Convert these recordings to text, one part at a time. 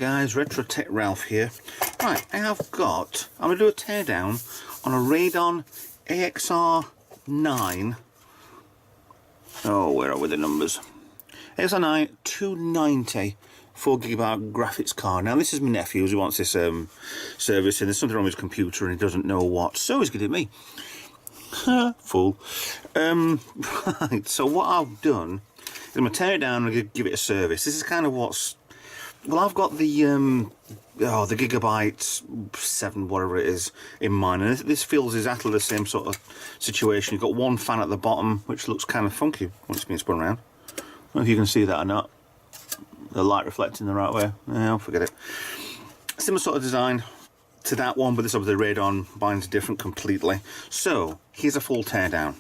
guys, Retro Tech Ralph here. Right, I'm going to do a teardown on a Reidon AXR9. Oh, where are we the numbers? AXR9 290 4GB graphics card. Now this is my nephew who wants this service, and there's something wrong with his computer and he doesn't know what, so he's giving it me. Fool. Right, so what I've done is I'm going to tear it down and give it a service. This is kind of what's... Well, I've got the Gigabyte 7, whatever it is, in mind, and this feels exactly the same sort of situation. You've got one fan at the bottom, which looks kind of funky once it's been spun around. I don't know if you can see that or not. The light reflecting the right way. No, forget it. Similar sort of design to that one, but this obviously Reidon binds different completely. So here's a full teardown.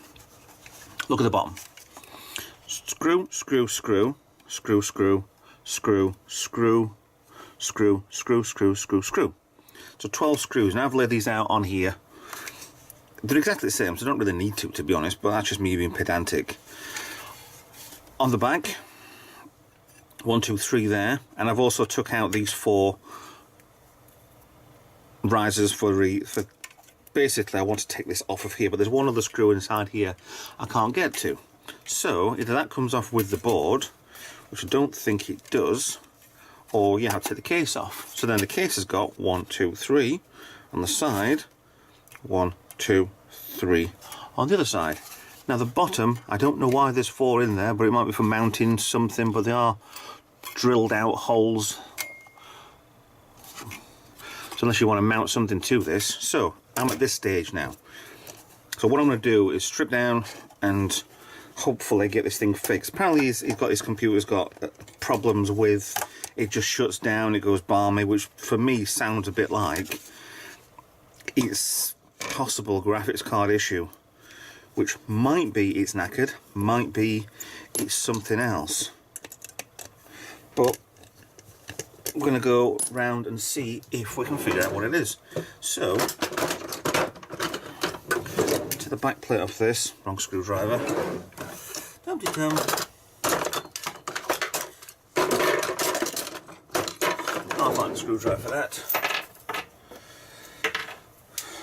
Look at the bottom. Screw, screw, screw, screw, screw, screw, screw, screw, screw, screw, screw, screw. So 12 screws. Now I've laid these out on here. They're exactly the same, so I don't really need to be honest, but that's just me being pedantic. On the back, 1, 2, 3 there, and I've also took out these 4 risers for basically I want to take this off of here, but there's one other screw inside here I can't get to. So either that comes off with the board, which I don't think it does, or you have to take the case off. So then the case has got 1, 2, 3 on the side, 1, 2, 3 on the other side. Now the bottom, I don't know why there's 4 in there, but it might be for mounting something, but they are drilled out holes. So unless you want to mount something to this. So I'm at this stage now. So what I'm going to do is strip down and hopefully get this thing fixed. Apparently he's got his computer's got problems with it, just shuts down, it goes balmy, which for me sounds a bit like it's possible graphics card issue, which might be it's knackered, might be it's something else. But we're going to go round and see if we can figure out what it is. So, to the back plate of this, wrong screwdriver. Dum-de-dum. I'll find a screwdriver for that.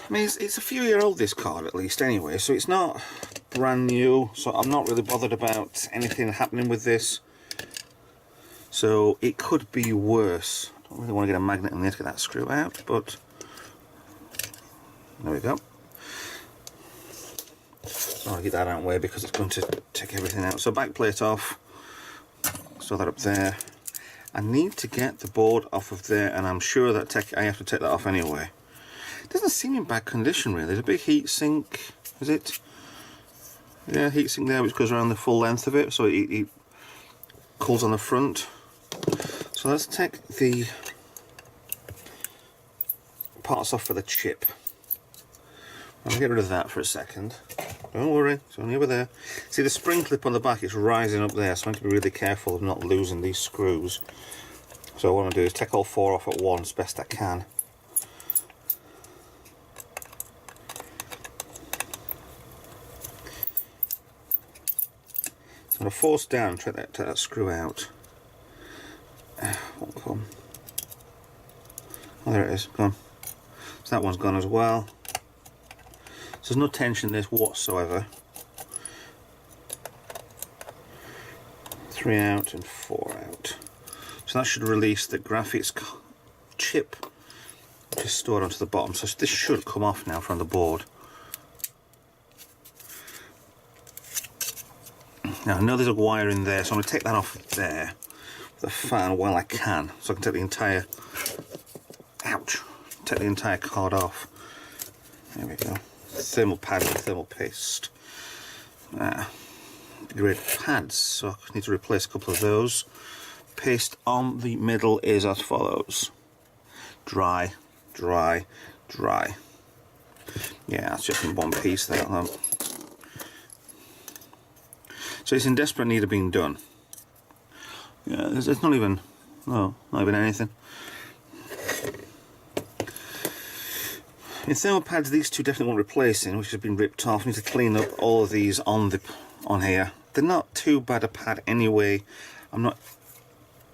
I mean, it's a few year old, this card at least anyway, so it's not brand new, so I'm not really bothered about anything happening with this. So it could be worse. I don't really want to get a magnet in there to get that screw out, but there we go. I'll get that out of the way because it's going to take everything out. So back plate off, so that up there. I need to get the board off of there, and I'm sure that I have to take that off anyway. It doesn't seem in bad condition really. There's a big heat sink, is it? Yeah, heat sink there which goes around the full length of it, so it cools on the front. So let's take the parts off for the chip. I'll get rid of that for a second. Don't worry, it's only over there. See the spring clip on the back is rising up there, so I have to be really careful of not losing these screws. So what I'm going to do is take all 4 off at once, best I can. So I'm going to force down, try to take that screw out. Won't come. Oh, there it is, gone. So that one's gone as well. So there's no tension in this whatsoever. 3 out and 4 out. So that should release the graphics chip, which is stored onto the bottom. So this should come off now from the board. Now I know there's a wire in there, so I'm going to take that off there. The fan while I can, so I can take the entire take the entire card off. There we go. Thermal pad and thermal paste. Great pads, so I need to replace a couple of those. Paste on the middle is as follows: dry, dry, dry. Yeah, that's just in one piece there. So it's in desperate need of being done. Yeah, there's not even, no, not even anything. In thermal pads, these two definitely want replacing, which has been ripped off. I need to clean up all of these on here. They're not too bad a pad anyway. I'm not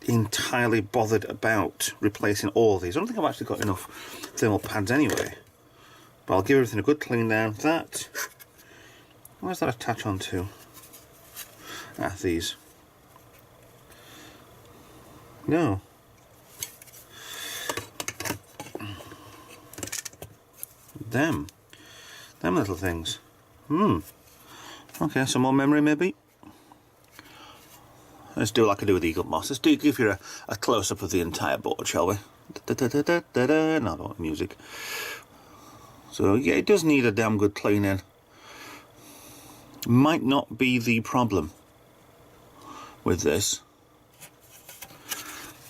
entirely bothered about replacing all of these. I don't think I've actually got enough thermal pads anyway, but I'll give everything a good clean down. That, where's that attach onto? Ah, these. No. Them little things. Okay, some more memory maybe. Let's do like I do with Eagle Moss. Let's give you a close-up of the entire board, shall we? No, I don't want music. So yeah, it does need a damn good cleaning. Might not be the problem with this,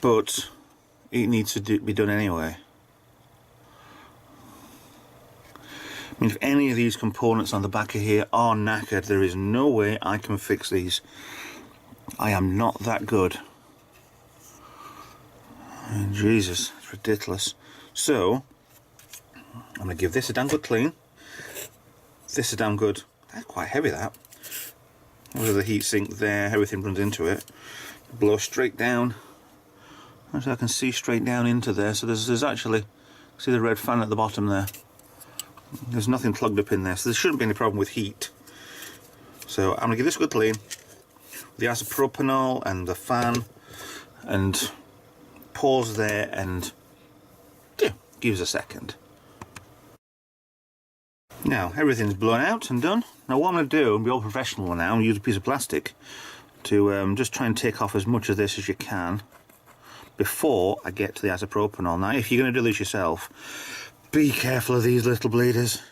but it needs to be done anyway. I mean, if any of these components on the back of here are knackered, there is no way I can fix these. I am not that good. And Jesus, it's ridiculous. So, I'm going to give this a damn good clean. This a damn good... That's quite heavy, that. There's the heat sink there, everything runs into it. Blow straight down. Actually, I can see straight down into there. So there's actually... See the red fan at the bottom there? There's nothing plugged up in there, so there shouldn't be any problem with heat. So I'm going to give this a good clean. The isopropanol and the fan, and pause there, and yeah, give us a second. Now everything's blown out and done. Now what I'm going to do, and be all professional now, and use a piece of plastic to just try and take off as much of this as you can before I get to the isopropanol. Now if you're going to do this yourself, be careful of these little bleeders.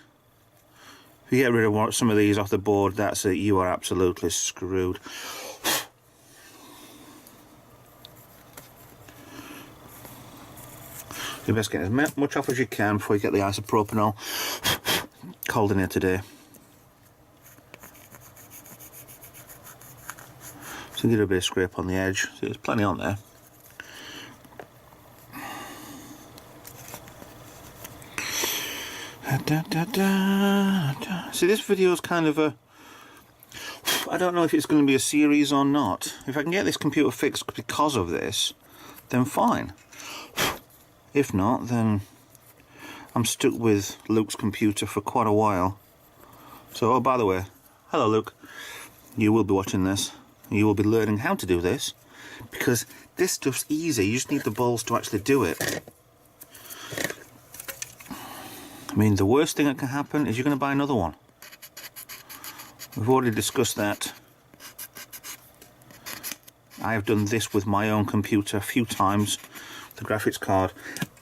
If you get rid of some of these off the board, that's it, you are absolutely screwed. You best get as much off as you can before you get the isopropanol. Cold in here today. So get a bit of scrape on the edge. See, there's plenty on there. See, this video is kind of a... I don't know if it's going to be a series or not. If I can get this computer fixed because of this, then fine. If not, then I'm stuck with Luke's computer for quite a while. So, oh, by the way, hello Luke. You will be watching this. You will be learning how to do this, because this stuff's easy. You just need the balls to actually do it. I mean, the worst thing that can happen is you're going to buy another one. We've already discussed that. I have done this with my own computer a few times, the graphics card.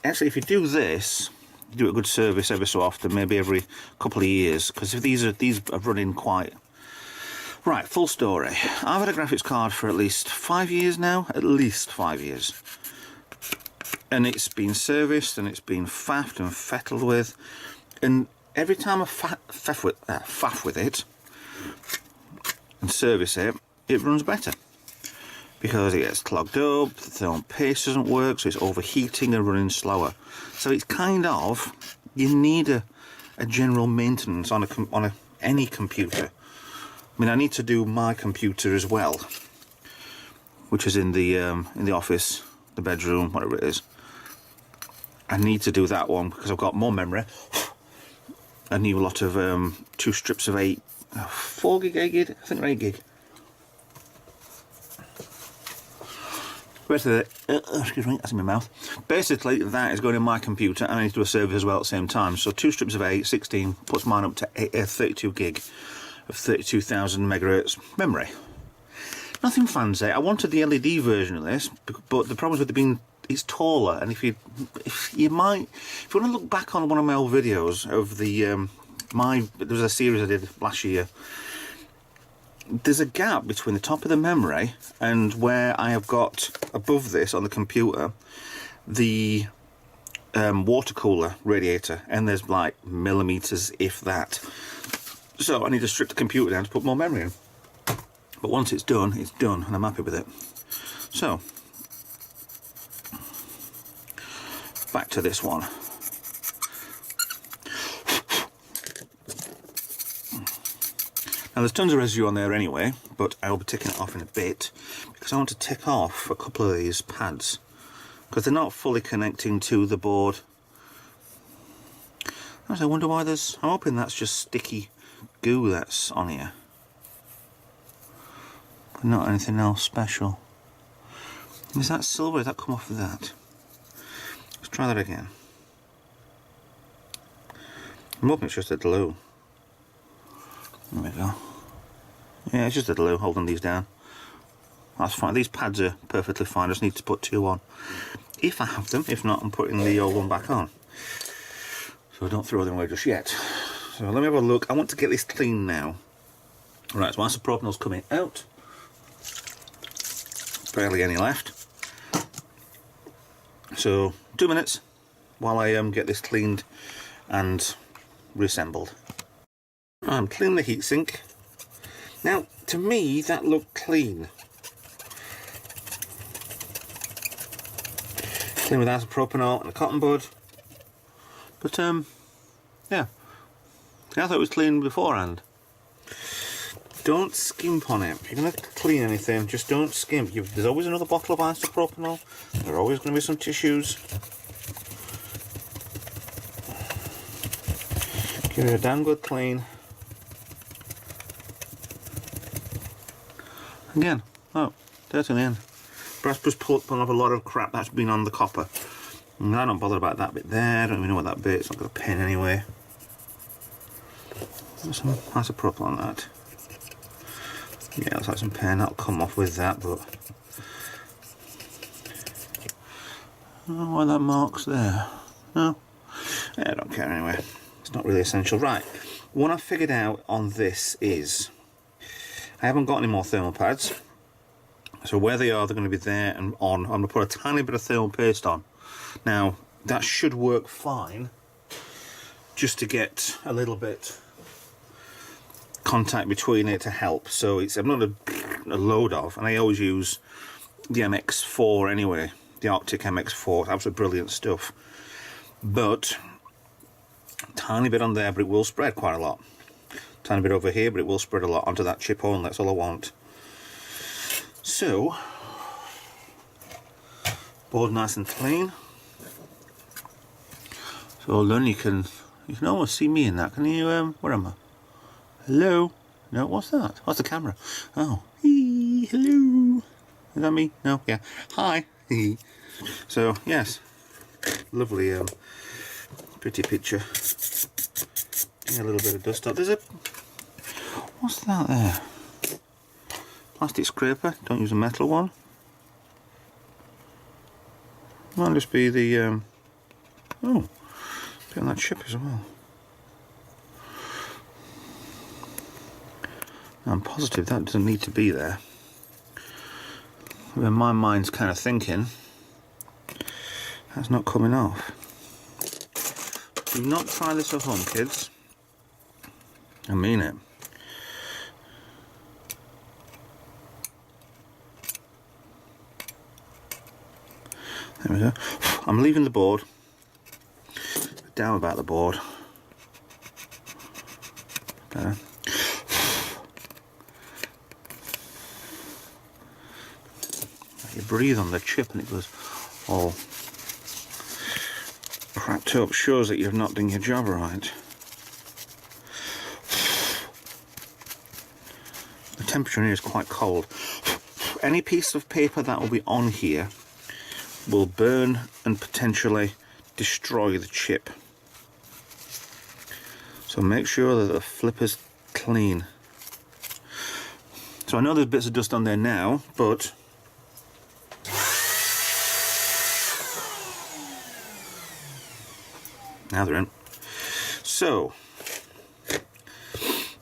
Actually, if you do this, you do a good service every so often, maybe every couple of years, because if these are running quite... Right, full story. I've had a graphics card for at least 5 years now, at least 5 years. And it's been serviced, and it's been faffed and fettled with, and every time I faff with it and service it, it runs better. Because it gets clogged up, the thermal paste doesn't work, so it's overheating and running slower. So it's kind of, you need a general maintenance on any computer. I mean, I need to do my computer as well, which is in the office, the bedroom, whatever it is. I need to do that one because I've got more memory. I need a lot of 2 strips of 4 gig, 8 gig, I think they're 8 gig. Excuse me, that's in my mouth. Basically, that is going in my computer, and I need to do a service as well at the same time. So 2 strips of 8, 16, puts mine up to 32 gig of 32,000 megahertz memory. Nothing fancy. I wanted the LED version of this, but the problem with it being it's taller, and if you want to look back on one of my old videos of the there was a series I did last year. There's a gap between the top of the memory and where I have got above this on the computer the water cooler radiator, and there's like millimeters, if that. So I need to strip the computer down to put more memory in. But once it's done, and I'm happy with it. So back to this one. Now there's tons of residue on there anyway, but I'll be taking it off in a bit because I want to take off a couple of these pads because they're not fully connecting to the board. I wonder why there's... I'm hoping that's just sticky goo that's on here. Not anything else special. Is that silver? Did that come off of that? Let's try that again. I'm hoping it's just a glue. There we go. Yeah, it's just a glue holding these down. That's fine. These pads are perfectly fine. I just need to put 2 on. If I have them. If not, I'm putting the old one back on. So don't throw them away just yet. So let me have a look. I want to get this clean now. Right, so isopropyl's coming out. Barely any left. So 2 minutes while I get this cleaned and reassembled. I'm cleaning the heatsink. Now, to me, that looked clean. Clean with isopropyl and a cotton bud. But yeah, I thought it was clean beforehand. Don't skimp on it. If you're going to clean anything, just don't skimp. There's always another bottle of isopropyl. There are always going to be some tissues. Give it a damn good clean. Again, oh, dirt in the end. Perhaps just pulling off a lot of crap that's been on the copper. And I'm not bothered about that bit there. I don't even know what that bit is. It's not got a pen anyway. There's some isopropyl on that. Yeah, looks like some pen. That'll come off with that, but I don't know why that mark's there. No, yeah, I don't care anyway. It's not really essential. Right, what I figured out on this is I haven't got any more thermal pads, so where they are, they're going to be there and on. I'm going to put a tiny bit of thermal paste on. Now that should work fine, just to get a little bit contact between it to help. So it's I'm not a load of, and I always use the MX4 anyway, the Arctic MX4. Absolutely brilliant stuff. But tiny bit on there, but it will spread quite a lot. Tiny bit over here, but it will spread a lot onto that chip only. That's all I want. So board nice and clean. So then you can almost see me in that. Can you? Where am I? Hello? No, what's that? What's the camera? Oh, hey, hello. Is that me? No, yeah. Hi. So yes, lovely, pretty picture. A little bit of dust up. There's a. What's that there? Plastic scraper. Don't use a metal one. Might just be the. Oh, bit on that chip as well. I'm positive that doesn't need to be there. When my mind's kind of thinking, that's not coming off. Do not try this at home, kids. I mean it. There we go. I'm leaving the board. Down about the board. There. You breathe on the chip and it goes all cracked up. Shows that you've not done your job right. The temperature in here is quite cold. Any piece of paper that will be on here will burn and potentially destroy the chip. So make sure that the flipper's clean. So I know there's bits of dust on there now, but now they're in. So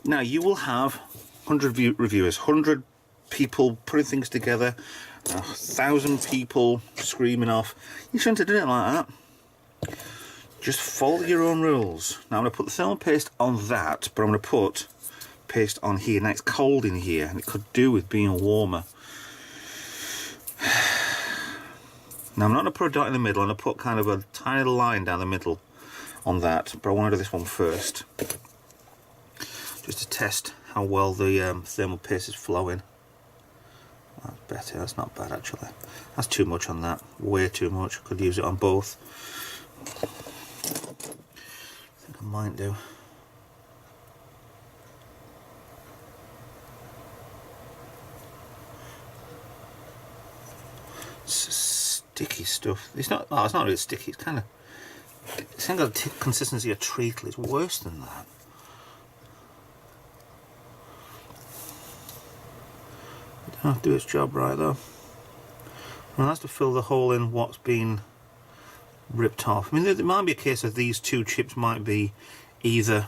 now you will have 100 reviewers, 100 people putting things together, 1,000 people screaming off. You shouldn't have done it like that. Just follow your own rules. Now I'm going to put the thermal paste on that, but I'm going to put paste on here. Now it's cold in here, and it could do with being warmer. Now I'm not going to put a dot in the middle. I'm going to put kind of a tiny line down the middle on that, but I want to do this one first. Just just to test how well the thermal paste is flowing. That's better, that's not bad actually. That's too much on that, way too much. Could use it on both. I think I might do. It's sticky stuff. It's not. Oh, it's not really sticky. It's kind of. It's kind of got the consistency of treacle. It's worse than that. It don't have to do its job right though. Well, that's to fill the hole in what's been ripped off. I mean, there might be a case of these two chips might be either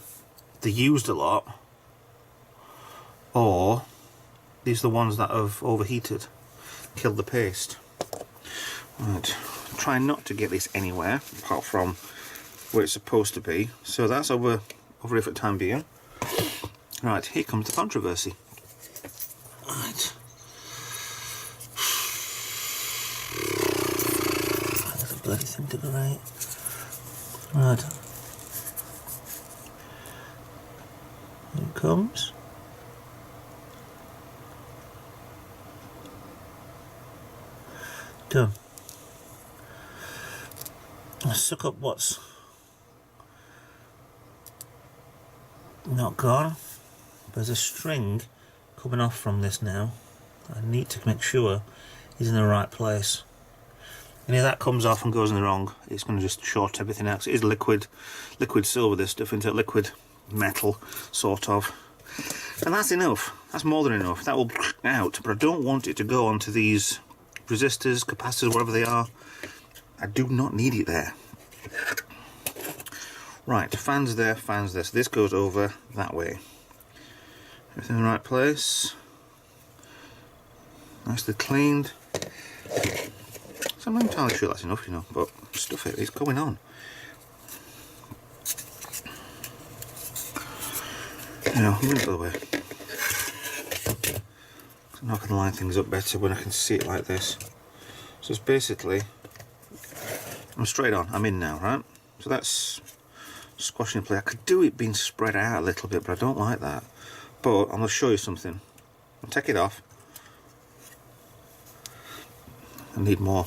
they used a lot, or these are the ones that have overheated, killed the paste. Right, try not to get this anywhere apart from where it's supposed to be. So that's over here for the time being. Right, here comes the controversy. Right. That's a bloody thing to go right. Right. Here it comes. Done. I'll suck up what's not gone. There's a string coming off from this now. I need to make sure he's in the right place. And if that comes off and goes in the wrong, it's going to just short everything out. It is liquid silver, this stuff, into liquid metal, sort of. And that's enough. That's more than enough. That will out. But I don't want it to go onto these resistors, capacitors, whatever they are. I do not need it there. Right, fans there, fans there. So this goes over that way. Everything in the right place. Nicely cleaned. So I'm not entirely sure that's enough, you know, but stuff it, it's going on. You know, move it the other way. So now I can line things up better when I can see it like this. So it's basically, I'm straight on, I'm in now, right? So that's squashing in place. I could do it being spread out a little bit, but I don't like that. But I'm going to show you something. I'll take it off. I need more.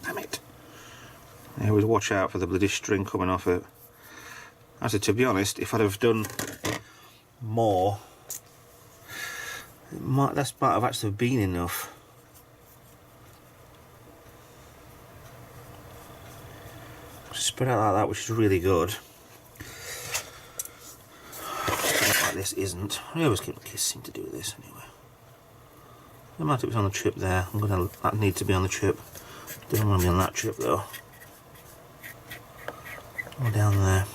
Damn it. I always watch out for the bloody string coming off it. Actually, to be honest, if I'd have done more, that might have actually been enough. Spread out like that, which is really good. Like this isn't. I always keep seem to do this anyway. No matter if it's on the chip there, that need to be on the chip. Don't want to be on that chip though. Or down there.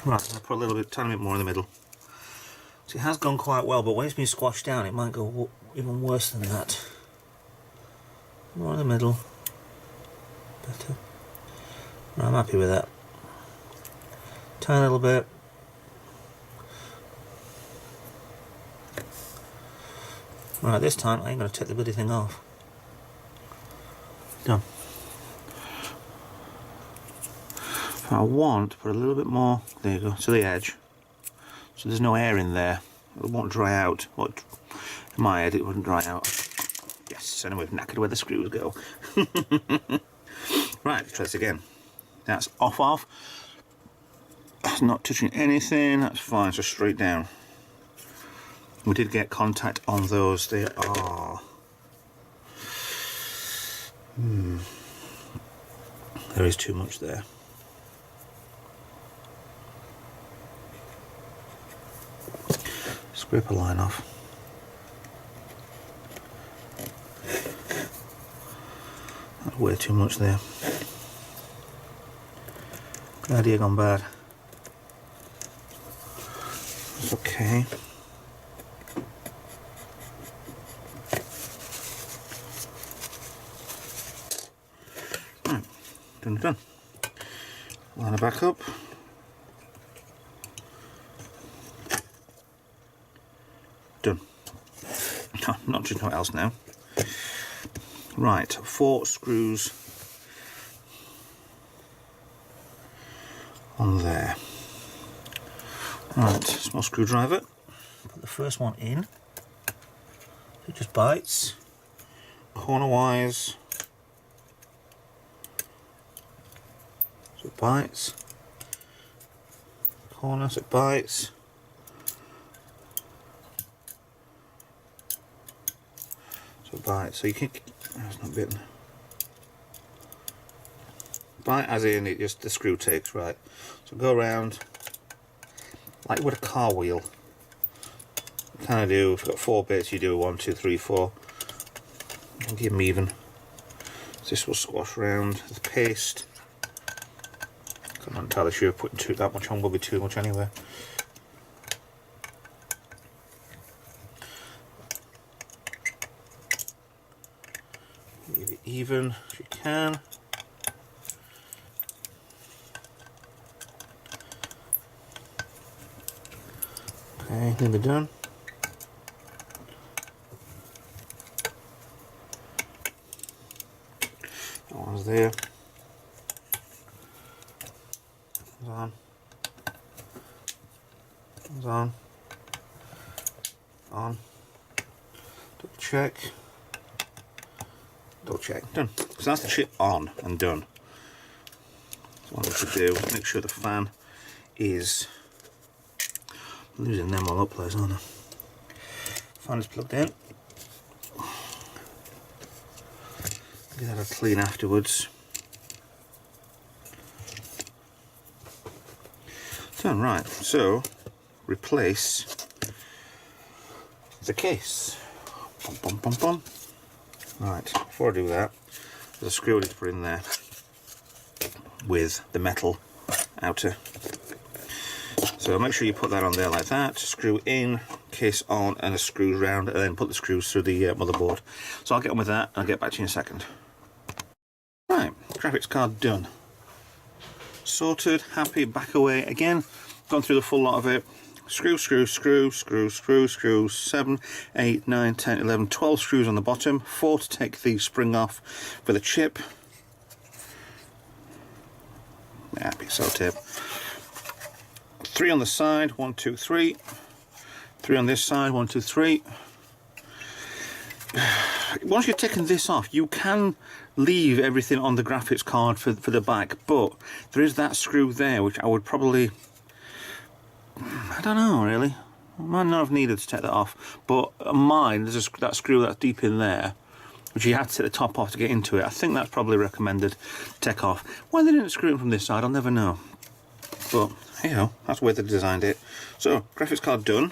Right, I'll put a little bit, tiny bit more in the middle. So it has gone quite well, but when it's been squashed down, it might go even worse than that. More in the middle. Better. Right, I'm happy with that. Tiny little bit. Right, this time I ain't going to take the bloody thing off. Done. If I want to put a little bit more, there you go, to the edge. So there's no air in there. It won't dry out. Well, in my head it wouldn't dry out. Yes, anyway, knackered where the screws go. Right, let's try this again. That's off. That's not touching anything, that's fine, so straight down. We did get contact on those, they are... There is too much there. Scrape a line off. That's way too much there. Good idea gone bad. It's okay. Right, done. Line it back up. Done. Oh, not just what else now. Right, 4 screws on there. Right, small screwdriver. Put the first one in. It just bites. Corner-wise. So it bites. Corner, so it bites. So it bites. So you can. That's not bitten. Bite as in it just the screw takes, right. So go around like with a car wheel. You kind of do, if you've got 4 bits, you do 1, 2, 3, 4. And keep them even. So this will squash around the paste. I'm not entirely sure putting that much on will be too much anyway. Leave it even if you can. Okay, nearly done. That one's there. On. On. On. Double check. Double check. Done. So that's the chip on and done. So what I need to do is make sure the fan is losing them all up place, aren't I? Fan is plugged in. Get that clean afterwards. Done. Right, so replace the case. Bum, bum, bum, bum. Right, before I do that, there's a screw I need to put in there with the metal outer. So make sure you put that on there like that, screw in, case on, and a screw round, and then put the screws through the motherboard. So I'll get on with that, and I'll get back to you in a second. Right, graphics card done. Sorted, happy, back away again. Gone through the full lot of it. Screw, screw, screw, screw, screw, screw. 7, 8, 9, 10, 11, 12 screws on the bottom. 4 to take the spring off for the chip. Happy sellotape. 3 on the side. 1, 2, 3. 3 on this side. 1, 2, 3. Once you've taken this off, you can leave everything on the graphics card for the back, but there is that screw there which I would probably, I don't know really, I might not have needed to take that off, but on mine there's that screw that's deep in there which you had to take the top off to get into it. I think that's probably recommended to take off. Why they didn't screw it from this side I'll never know, but hey ho, that's the way they designed it. So graphics card done,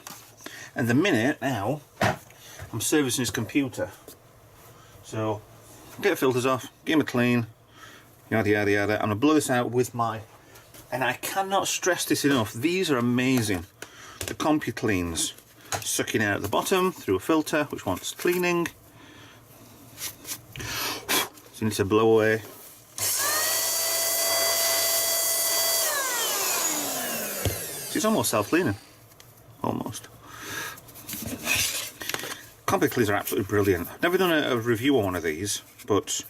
and the minute now I'm servicing his computer. So, get the filters off, give him a clean, yada yada yada. I'm going to blow this out with my, and I cannot stress this enough, these are amazing. The CompuCleans, sucking out at the bottom through a filter which wants cleaning. So you need to blow away. So it's almost self-cleaning, almost. CompuCleans are absolutely brilliant. I've never done a review on one of these, but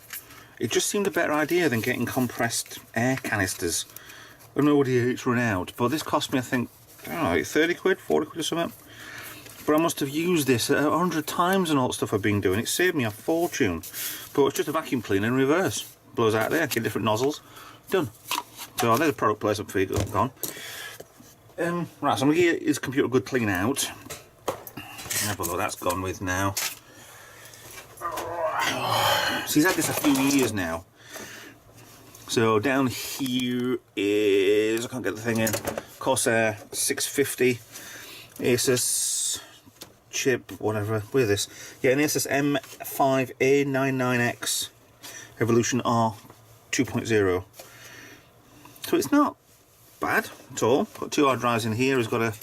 it just seemed a better idea than getting compressed air canisters. I don't know what it's run out, but this cost me, I think, I don't know, 30 quid, 40 quid or something. But I must have used this 100 times and all the stuff I've been doing. It saved me a fortune. But it's just a vacuum cleaner in reverse. Blows out there, get different nozzles. Done. So there's a product placement for you, gone. Right, so I'm going to give his computer a good clean out. Have a look, that's gone with now. So he's had this a few years now. So down here is, I can't get the thing in, Corsair 650 Asus chip, whatever, what is this? Yeah, an Asus M5A99X Evolution R 2.0. So it's not bad at all. Got 2 hard drives in here, he's got a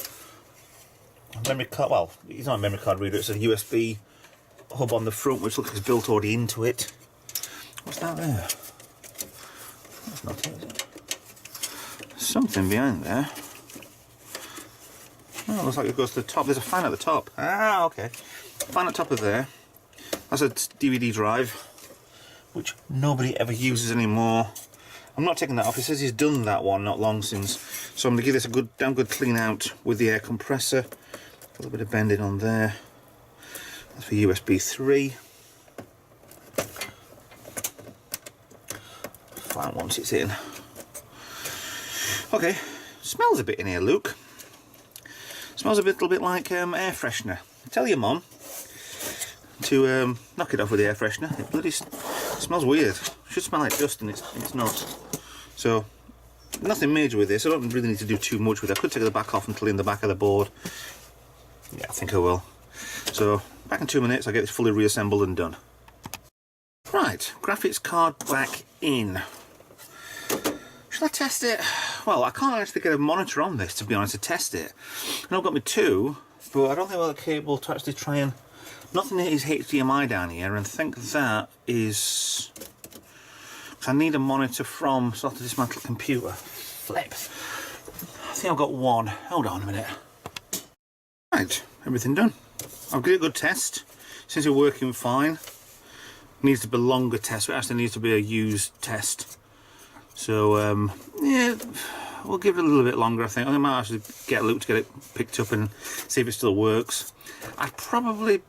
memory card, well, it's not a memory card reader, it's a USB hub on the front which looks like it's built already into it. What's that there? That's not it, is it? Something behind there. Oh, it looks like it goes to the top. There's a fan at the top. Ah, okay. fan at top of there. That's a DVD drive, which nobody ever uses anymore. I'm not taking that off. It says he's done that one not long since. So I'm going to give this a damn good clean out with the air compressor. A little bit of bending on there. That's for USB 3. Fine once it's in. Okay, smells a bit in here, Luke. Smells a little bit like air freshener. Tell your mum to knock it off with the air freshener. It bloody smells weird. Should smell like dust, and it's not. So nothing major with this. I don't really need to do too much with it. I could take the back off and clean the back of the board. Yeah, I think I will. So back in 2 minutes, I'll get this fully reassembled and done. Right, graphics card back in. Shall I test it? Well, I can't actually get a monitor on this, to be honest, to test it. And I've got my 2, but I don't think I've got a cable to actually try and... Nothing is HDMI down here, and I think that is... Because I need a monitor from... So I'll have to dismantle the computer. Flip. I think I've got one. Hold on a minute. Right, everything done. I've got a good test. Seems to be working fine. Needs to be a longer test, but it actually needs to be a used test. So, yeah, we'll give it a little bit longer, I think. I might actually get Luke to get it picked up and see if it still works. I'd probably...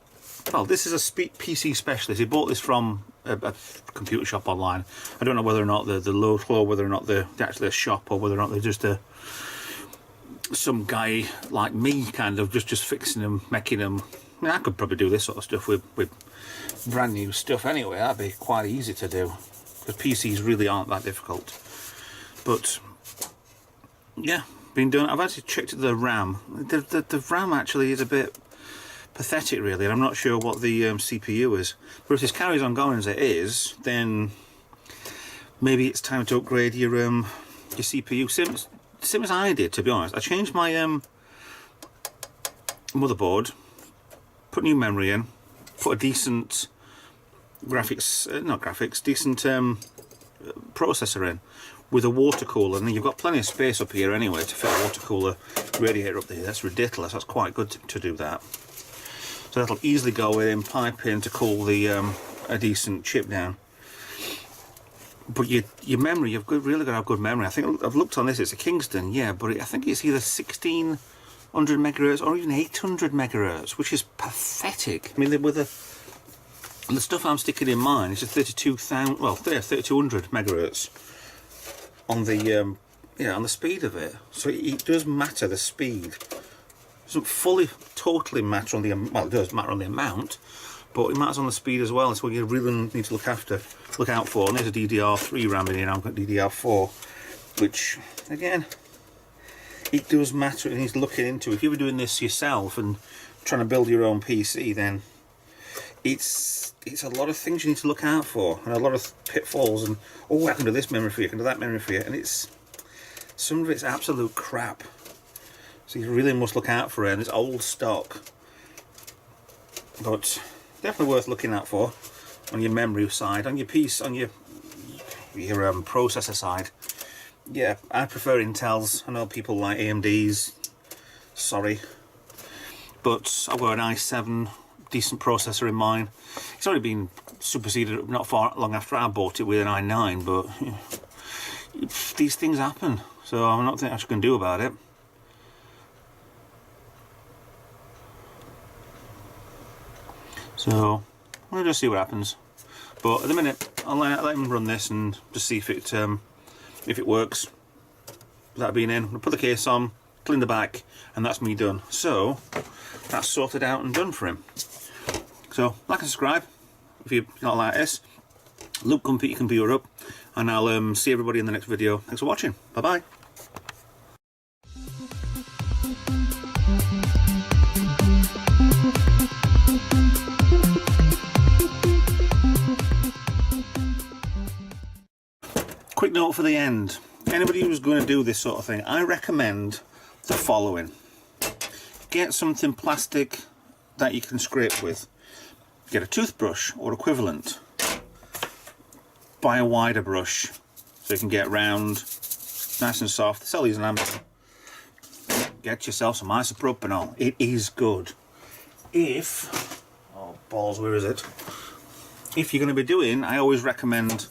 Well, this is a PC specialist. He bought this from a computer shop online. I don't know whether or not they're the local, whether or not they're actually a shop, or whether or not they're just some guy like me, kind of, just fixing them, making them. I mean, I could probably do this sort of stuff with brand new stuff anyway. That'd be quite easy to do, because PCs really aren't that difficult. But yeah, been doing. I've actually checked the RAM. The RAM actually is a bit pathetic, really, and I'm not sure what the CPU is. But if this carries on going as it is, then maybe it's time to upgrade your CPU. Same as I did, to be honest. I changed my motherboard, put new memory in, put a decent decent processor in with a water cooler, and then you've got plenty of space up here anyway to fit a water cooler radiator up there. That's ridiculous. That's quite good to do that. So that'll easily go in, pipe in to cool the a decent chip down. But your memory, you've really got to have good memory. I think I've looked on this. It's a Kingston, yeah, but I think it's either 1600 megahertz or even 800 megahertz, which is pathetic. I mean, with the stuff I'm sticking in mine, it's a 3200 megahertz on the on the speed of it. So it does matter, the speed. It doesn't totally matter on the it does matter on the amount, but it matters on the speed as well. That's what you really need to look out for. And there's a DDR3 RAM in here. I've got DDR4, which again, it does matter. It needs looking into. If you were doing this yourself and trying to build your own PC, then it's a lot of things you need to look out for, and a lot of pitfalls. And oh, I can do this memory for you, I can do that memory for you, and some of it's absolute crap. So you really must look out for it, and it's old stock. But definitely worth looking out for on your memory side, on your processor side. Yeah, I prefer Intels. I know people like AMD's. Sorry, but I've got an i7 decent processor in mine. It's already been superseded not far long after I bought it with an i9, but these things happen. So I'm not think I can do about it. So I'm gonna just see what happens. But at the minute, I'll let him run this and just see if it works. That being in, I'll put the case on, clean the back, and that's me done. So that's sorted out and done for him. So like and subscribe if you're not like this. Luke, come pick your computer up, and I'll see everybody in the next video. Thanks for watching. Bye bye. Quick note for the end. Anybody who's going to do this sort of thing, I recommend the following. Get something plastic that you can scrape with. Get a toothbrush or equivalent. Buy a wider brush so you can get round, nice and soft. Sell these in Amazon. Get yourself some isopropanol. It is good. If, balls, where is it? If you're going to be doing, I always recommend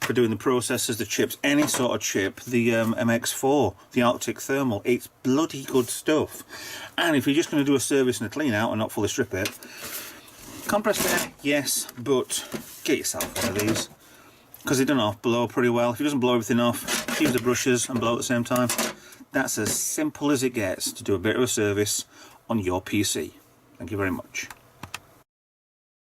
for doing the processors, the chips, any sort of chip, the MX4, the Arctic Thermal. It's bloody good stuff. And if you're just going to do a service and a clean out and not fully strip it, compressed air, yes, but get yourself one of these, because they don't off blow pretty well. If it doesn't blow everything off, use the brushes and blow at the same time. That's as simple as it gets to do a bit of a service on your PC. Thank you very much.